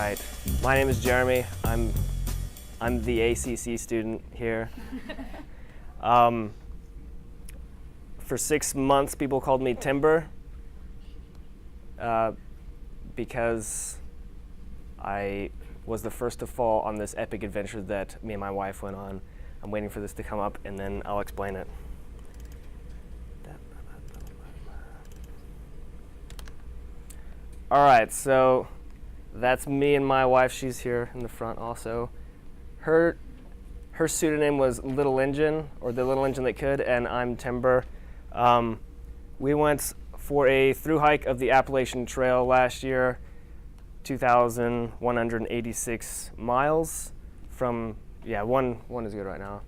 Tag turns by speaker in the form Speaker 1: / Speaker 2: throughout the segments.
Speaker 1: right. My name is Jeremy. I'm the ACC student here. For 6 months, people called me Timber because I was the first to fall on this epic adventure that me and my wife went on. I'm waiting for this to come up, and then I'll explain it. All right, so that's me and my wife. She's here in the front also. Her pseudonym was Little Engine, or the Little Engine That Could, and I'm Timber. We went for a thru hike of the Appalachian Trail last year, 2,186 miles from, one is good right now.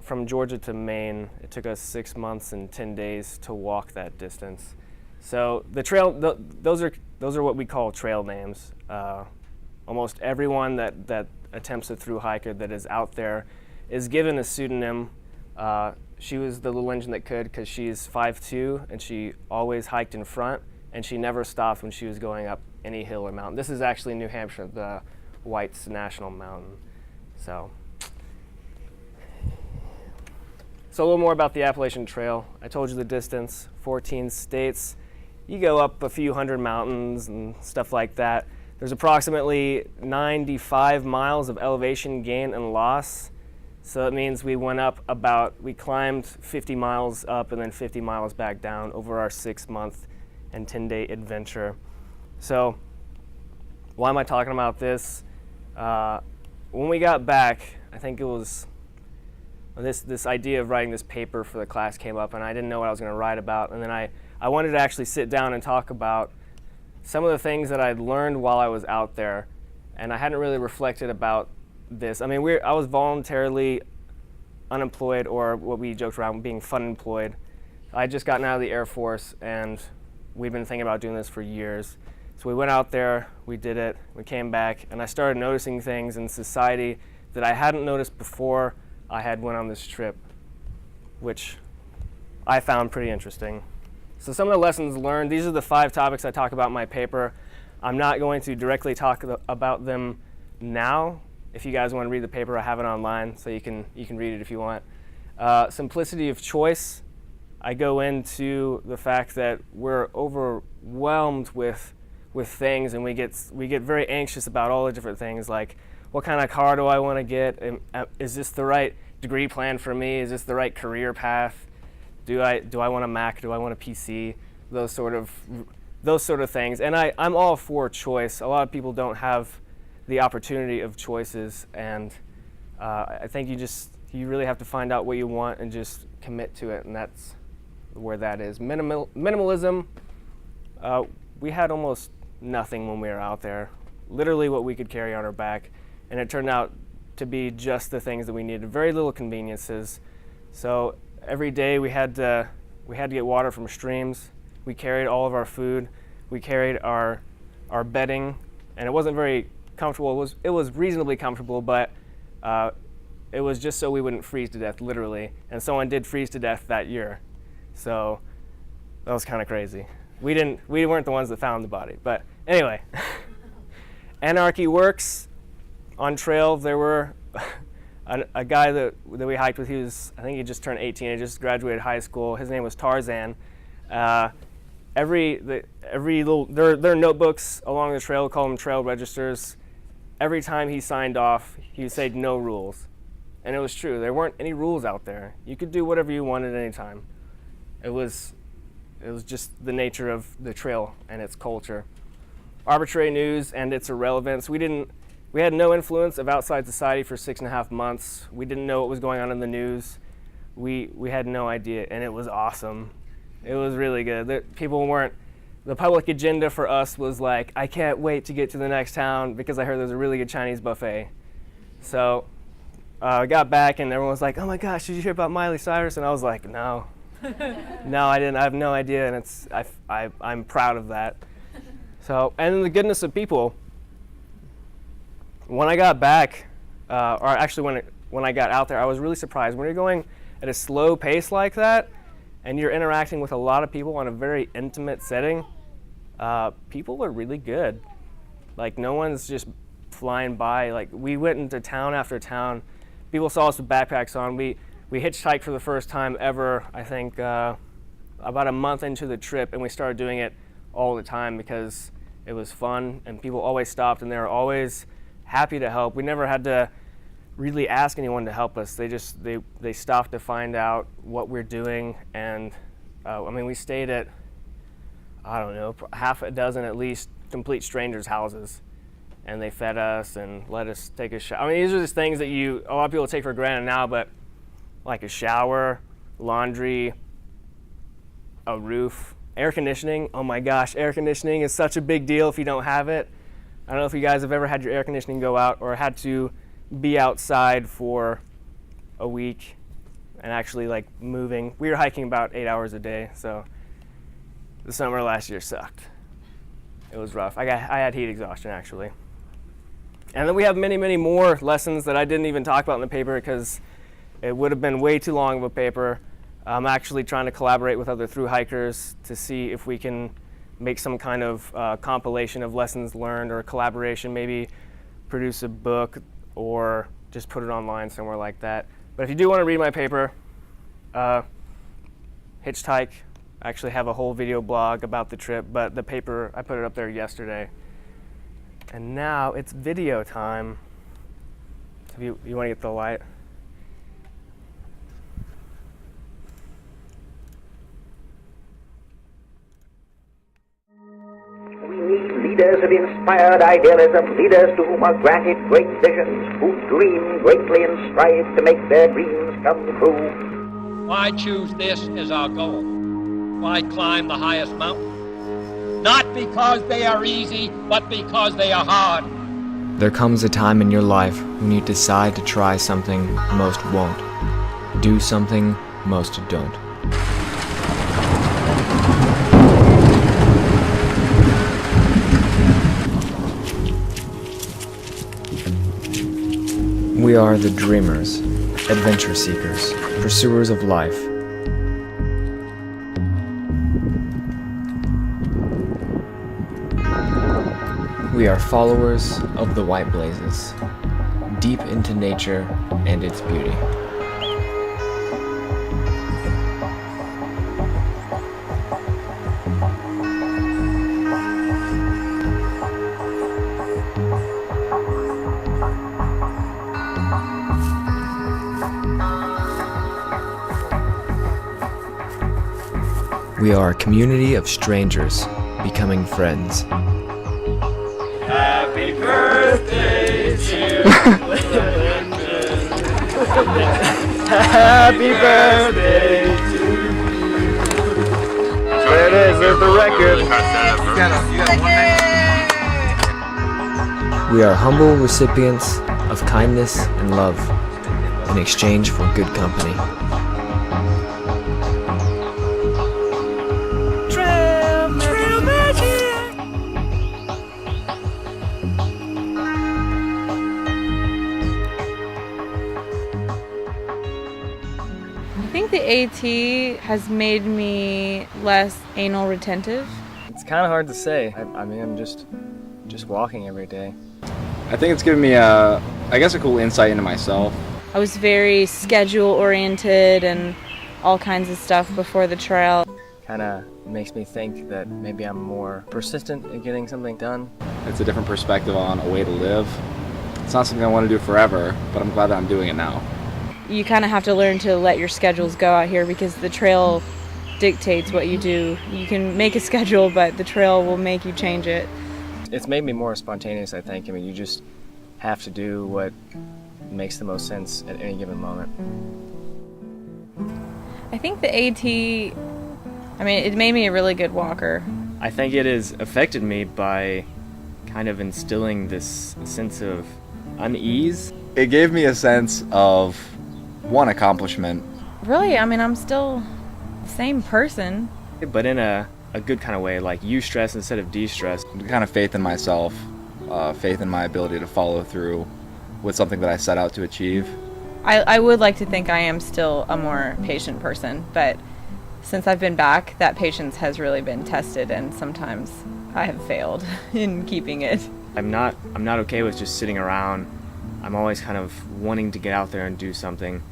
Speaker 1: From Georgia to Maine. It took us 6 months and 10 days to walk that distance. So the trail, those are what we call trail names. Almost everyone that attempts a thru hike or that is out there is given a pseudonym. She was the Little Engine That Could because she's 5'2", and she always hiked in front, and she never stopped when she was going up any hill or mountain. This is actually New Hampshire, the White's National Mountain. So a little more about the Appalachian Trail. I told you the distance, 14 states. You go up a few hundred mountains and stuff like that. There's approximately 95 miles of elevation gain and loss. So that means we climbed 50 miles up and then 50 miles back down over our 6-month and 10-day adventure. So why am I talking about this? When we got back, I think it was this idea of writing this paper for the class came up, and I didn't know what I was going to write about. And then I wanted to actually sit down and talk about some of the things that I'd learned while I was out there, and I hadn't really reflected about this. I mean, I was voluntarily unemployed, or what we joked around being fun employed. I had just gotten out of the Air Force, and we'd been thinking about doing this for years. So we went out there, we did it, we came back, and I started noticing things in society that I hadn't noticed before I had went on this trip, which I found pretty interesting. So some of the lessons learned, these are the 5 topics I talk about in my paper. I'm not going to directly talk about them now. If you guys want to read the paper, I have it online, so you can read it if you want. Simplicity of choice. I go into the fact that we're overwhelmed with things, and we get very anxious about all the different things, like what kind of car do I want to get? Is this the right degree plan for me? Is this the right career path? Do I want a Mac? Do I want a PC? Those sort of things. And I'm all for choice. A lot of people don't have the opportunity of choices, and I think you really have to find out what you want and just commit to it, and that's where that is. Minimalism. We had almost nothing when we were out there. Literally what we could carry on our back, and it turned out to be just the things that we needed. Very little conveniences. So every day we had to get water from streams. We carried all of our food. We carried our bedding, and it wasn't very comfortable. It was reasonably comfortable, but it was just so we wouldn't freeze to death, literally. And someone did freeze to death that year, so that was kind of crazy. We weren't the ones that found the body, but anyway. Anarchy works. On trail, there were a guy that we hiked with. I think he just turned 18. He just graduated high school. His name was Tarzan. Their notebooks along the trail, call them trail registers. Every time he signed off, he would say no rules, and it was true. There weren't any rules out there. You could do whatever you wanted at any time. It was just the nature of the trail and its culture. Arbitrary news and its irrelevance. We had no influence of outside society for 6.5 months. We didn't know what was going on in the news. We had no idea, and it was awesome. It was really good. The public agenda for us was like, I can't wait to get to the next town because I heard there's a really good Chinese buffet. So I got back, and everyone was like, oh my gosh, did you hear about Miley Cyrus? And I was like, no. No, I didn't. I have no idea, and I'm proud of that. So, and the goodness of people. When I got back, or actually when I got out there, I was really surprised. When you're going at a slow pace like that, and you're interacting with a lot of people on a very intimate setting, people are really good. Like, no one's just flying by. Like, we went into town after town. People saw us with backpacks on. We hitchhiked for the first time ever, I think, about a month into the trip, and we started doing it all the time because it was fun, and people always stopped, and they were always happy to help. We never had to really ask anyone to help us. They stopped to find out what we're doing, and I mean, we stayed at, I don't know, half a dozen at least complete strangers' houses, and they fed us and let us take a shower. I mean, these are just things that a lot of people take for granted now, but like a shower, laundry, a roof, air conditioning. Oh my gosh, air conditioning is such a big deal if you don't have it. I don't know if you guys have ever had your air conditioning go out or had to be outside for a week and actually like moving. We were hiking about 8 hours a day, so the summer last year sucked. It was rough. I had heat exhaustion actually. And then we have many, many more lessons that I didn't even talk about in the paper because it would have been way too long of a paper. I'm actually trying to collaborate with other thru-hikers to see if we can make some kind of compilation of lessons learned or a collaboration, maybe produce a book or just put it online somewhere like that. But if you do want to read my paper, Hitchhike, I actually have a whole video blog about the trip, but the paper, I put it up there yesterday. And now it's video time. If you want to get the light?
Speaker 2: We need leaders of inspired idealism, leaders to whom are granted great visions, who dream greatly and strive to make their dreams come true.
Speaker 3: Why choose this as our goal? Why climb the highest mountain? Not because they are easy, but because they are hard.
Speaker 4: There comes a time in your life when you decide to try something most won't, do something most don't. We are the dreamers, adventure seekers, pursuers of life. We are followers of the white blazes, deep into nature and its beauty. We are a community of strangers becoming friends.
Speaker 5: Happy birthday to Lincoln. Happy birthday to you. There it is, there's the record.
Speaker 4: We are humble recipients of kindness and love in exchange for good company.
Speaker 6: I think the AT has made me less anal retentive.
Speaker 1: It's kind of hard to say. I mean, I'm just walking every day.
Speaker 7: I think it's given me a cool insight into myself.
Speaker 6: I was very schedule oriented and all kinds of stuff before the trail.
Speaker 1: Kind of makes me think that maybe I'm more persistent in getting something done.
Speaker 7: It's a different perspective on a way to live. It's not something I want to do forever, but I'm glad that I'm doing it now.
Speaker 6: You kind of have to learn to let your schedules go out here because the trail dictates what you do. You can make a schedule, but the trail will make you change it.
Speaker 1: It's made me more spontaneous, I think. I mean, you just have to do what makes the most sense at any given moment.
Speaker 6: I think the AT, it made me a really good walker.
Speaker 1: I think it has affected me by kind of instilling this sense of unease.
Speaker 7: It gave me a sense of one accomplishment.
Speaker 6: Really, I'm still the same person.
Speaker 1: But in a good kind of way, like eustress instead of de-stress.
Speaker 7: Kind of faith in myself, faith in my ability to follow through with something that I set out to achieve.
Speaker 6: I would like to think I am still a more patient person, but since I've been back, that patience has really been tested, and sometimes I have failed in keeping it.
Speaker 4: I'm not okay with just sitting around. I'm always kind of wanting to get out there and do something.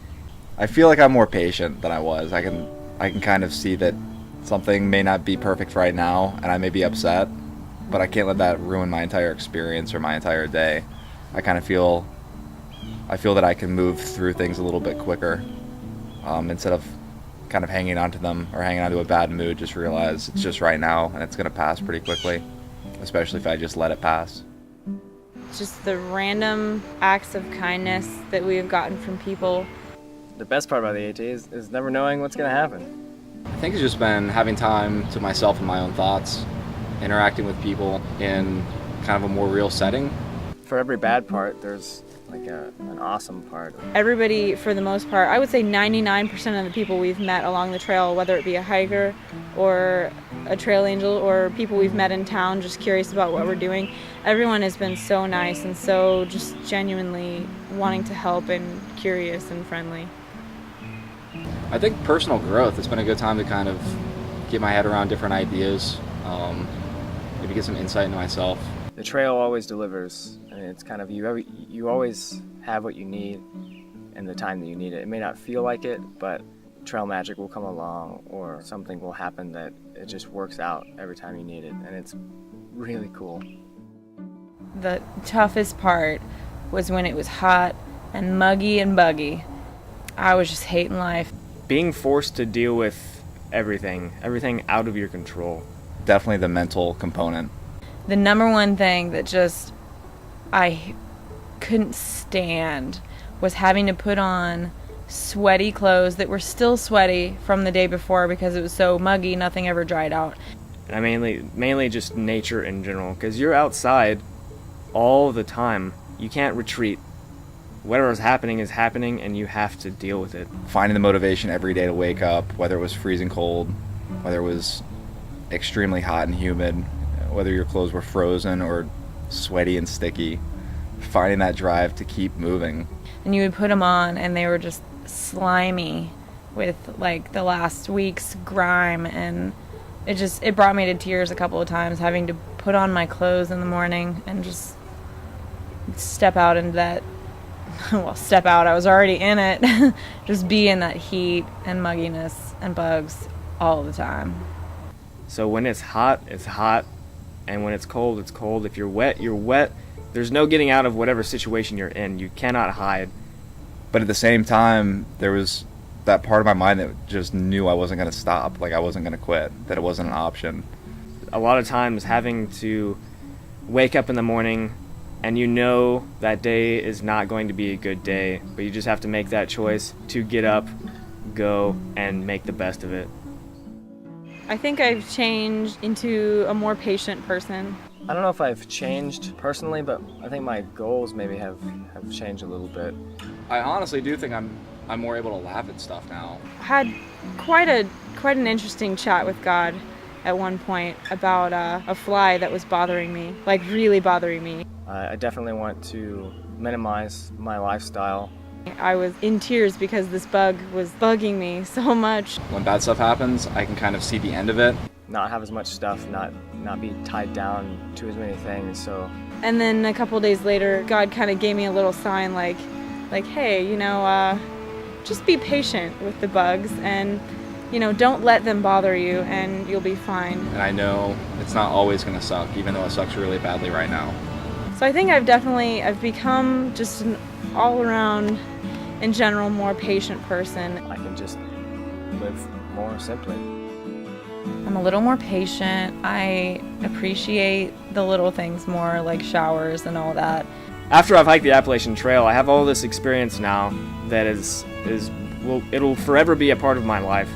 Speaker 7: I feel like I'm more patient than I was. I can kind of see that something may not be perfect right now, and I may be upset, but I can't let that ruin my entire experience or my entire day. I feel that I can move through things a little bit quicker, instead of kind of hanging on to them or hanging on to a bad mood. Just realize it's just right now, and it's going to pass pretty quickly, especially if I just let it pass.
Speaker 6: Just the random acts of kindness that we have gotten from people.
Speaker 1: The best part about the AT is never knowing what's going to happen.
Speaker 7: I think it's just been having time to myself and my own thoughts, interacting with people in kind of a more real setting.
Speaker 1: For every bad part, there's like an awesome part.
Speaker 6: Everybody, for the most part, I would say 99% of the people we've met along the trail, whether it be a hiker or a trail angel or people we've met in town just curious about what we're doing, everyone has been so nice and so just genuinely wanting to help and curious and friendly.
Speaker 7: I think personal growth, it's been a good time to kind of get my head around different ideas, maybe get some insight into myself.
Speaker 1: The trail always delivers. I mean, it's kind of you always have what you need and the time that you need it. It may not feel like it, but trail magic will come along or something will happen that it just works out every time you need it, and it's really cool.
Speaker 6: The toughest part was when it was hot and muggy and buggy. I was just hating life.
Speaker 4: Being forced to deal with everything out of your control.
Speaker 7: Definitely the mental component.
Speaker 6: The number one thing that just I couldn't stand was having to put on sweaty clothes that were still sweaty from the day before because it was so muggy, nothing ever dried out.
Speaker 4: And I mainly just nature in general, because you're outside all the time. You can't retreat. Whatever is happening, and you have to deal with it.
Speaker 7: Finding the motivation every day to wake up, whether it was freezing cold, whether it was extremely hot and humid, whether your clothes were frozen or sweaty and sticky, finding that drive to keep moving.
Speaker 6: And you would put them on and they were just slimy with like the last week's grime, and it brought me to tears a couple of times having to put on my clothes in the morning and just step out into that, well, step out, I was already in it, just be in that heat and mugginess and bugs all the time.
Speaker 4: So when it's hot, it's hot. And when it's cold, it's cold. If you're wet, you're wet. There's no getting out of whatever situation you're in. You cannot hide.
Speaker 7: But at the same time, there was that part of my mind that just knew I wasn't going to stop, like I wasn't going to quit, that it wasn't an option.
Speaker 4: A lot of times having to wake up in the morning and you know that day is not going to be a good day, but you just have to make that choice to get up, go, and make the best of it.
Speaker 6: I think I've changed into a more patient person.
Speaker 1: I don't know if I've changed personally, but I think my goals maybe have changed a little bit.
Speaker 7: I honestly do think I'm more able to laugh at stuff now.
Speaker 6: I had quite an interesting chat with God at one point about a fly that was bothering me, like really bothering me.
Speaker 1: I definitely want to minimize my lifestyle.
Speaker 6: I was in tears because this bug was bugging me so much.
Speaker 7: When bad stuff happens, I can kind of see the end of it.
Speaker 1: Not have as much stuff, not be tied down to as many things. So.
Speaker 6: And then a couple days later, God kind of gave me a little sign like, hey, just be patient with the bugs and, don't let them bother you and you'll be fine.
Speaker 7: And I know it's not always going to suck, even though it sucks really badly right now.
Speaker 6: So I think I've become just an all-around, in general, more patient person.
Speaker 1: I can just live more simply.
Speaker 6: I'm a little more patient. I appreciate the little things more, like showers and all that.
Speaker 4: After I've hiked the Appalachian Trail, I have all this experience now that it'll forever be a part of my life.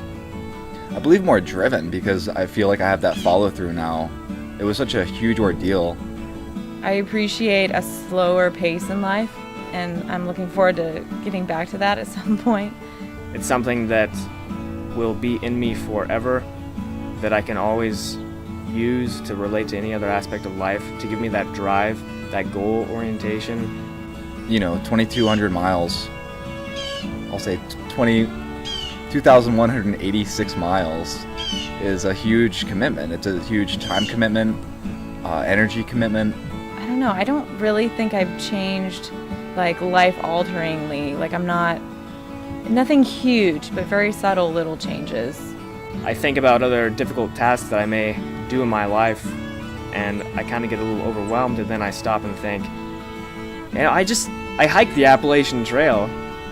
Speaker 7: I believe more driven because I feel like I have that follow-through now. It was such a huge ordeal.
Speaker 6: I appreciate a slower pace in life, and I'm looking forward to getting back to that at some point.
Speaker 4: It's something that will be in me forever, that I can always use to relate to any other aspect of life, to give me that drive, that goal orientation.
Speaker 7: 2,200 miles, I'll say 2,186 miles is a huge commitment. It's a huge time commitment, energy commitment.
Speaker 6: I don't don't know. I don't really think I've changed like life-alteringly. Like I'm not, nothing huge, but very subtle little changes.
Speaker 4: I think about other difficult tasks that I may do in my life, and I kind of get a little overwhelmed, and then I stop and think, you know, I hiked the Appalachian Trail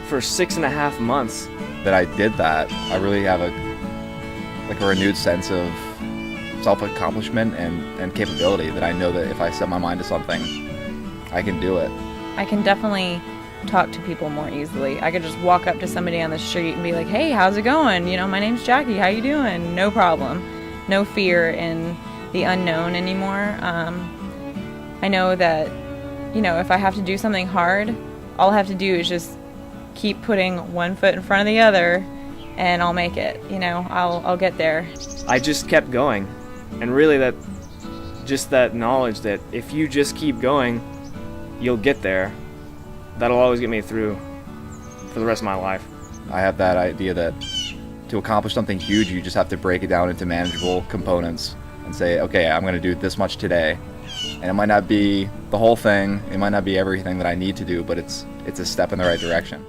Speaker 4: for 6.5 months.
Speaker 7: That I did that, I really have a renewed sense of self-accomplishment and capability, that I know that if I set my mind to something, I can do it.
Speaker 6: I can definitely talk to people more easily. I could just walk up to somebody on the street and be like, hey, how's it going? You know, my name's Jackie, how you doing? No problem. No fear in the unknown anymore. I know that, you know, if I have to do something hard, all I have to do is just keep putting one foot in front of the other, and I'll make it. You know, I'll get there.
Speaker 4: I just kept going, and really that knowledge that if you just keep going, you'll get there. That'll always get me through for the rest of my life.
Speaker 7: I have that idea that to accomplish something huge, you just have to break it down into manageable components and say, okay, I'm going to do this much today. And it might not be the whole thing, it might not be everything that I need to do, but it's a step in the right direction.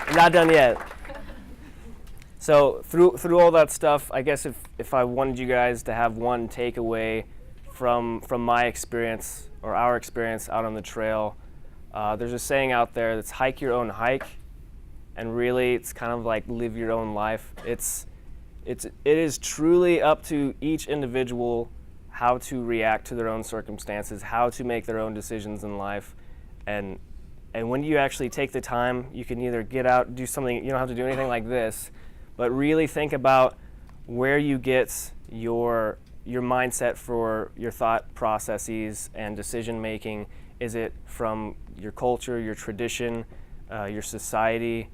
Speaker 1: I'm not done yet. So through all that stuff, I guess if I wanted you guys to have one takeaway from my experience or our experience out on the trail, there's a saying out there that's hike your own hike, and really it's kind of like live your own life. It is truly up to each individual how to react to their own circumstances, how to make their own decisions in life, and when you actually take the time, you can either get out, do something, you don't have to do anything like this, but really think about where you get your mindset for your thought processes and decision making. Is it from your culture, your tradition, your society,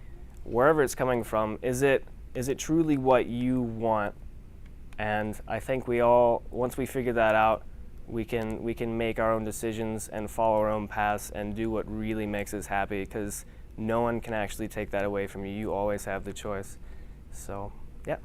Speaker 1: wherever it's coming from? Is it truly what you want? And I think we all, once we figure that out, we can make our own decisions and follow our own paths and do what really makes us happy, because no one can actually take that away from you. You always have the choice. So, yeah.